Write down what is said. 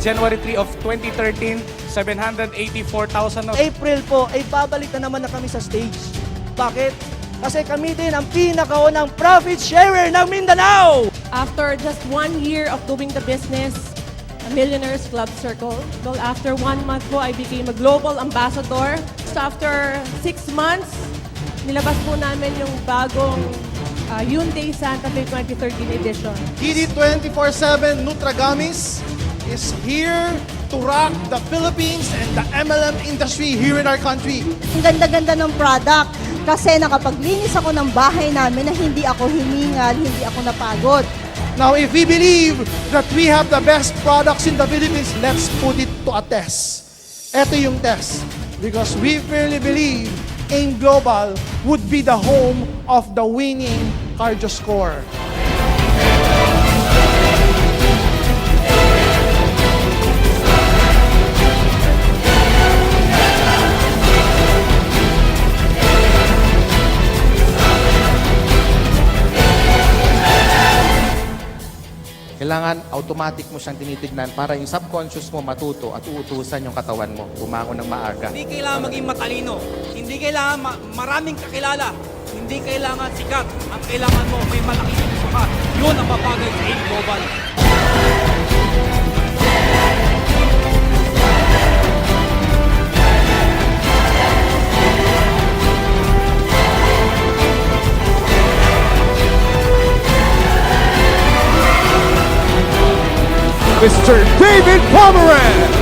January 3 of 2013, 784,000. April po, ay babalik na naman na kami sa stage. Bakit? Kasi kami din ang pinakaunang profit sharer ng Mindanao! After just 1 year of doing the business, a Millionaires Club Circle. Well, after 1 month po, I became a global ambassador. So after 6 months, nilabas po namin yung bagong Hyundai Santa Fe 2013 edition. TD 24/7 Nutragamis is here to rock the Philippines and the MLM industry here in our country. Ang ganda-ganda ng product kasi nakapaglinis ako ng bahay namin na hindi ako hiningal, hindi ako napagod. Now, if we believe that we have the best products in the Philippines, let's put it to a test. Ito yung test. Because we firmly believe AIM Global would be the home of the winning cardio score. Kailangan automatic mo siyang tinitignan para yung subconscious mo matuto at uutusan yung katawan mo bumangon ng maaga. Hindi kailangan maging matalino. Hindi kailangan maraming kakilala. Hindi kailangan sikat. Ang kailangan mo may malaking puso ka. Yun ang mapagay sa AIM Global. Mr. David Pomeranz.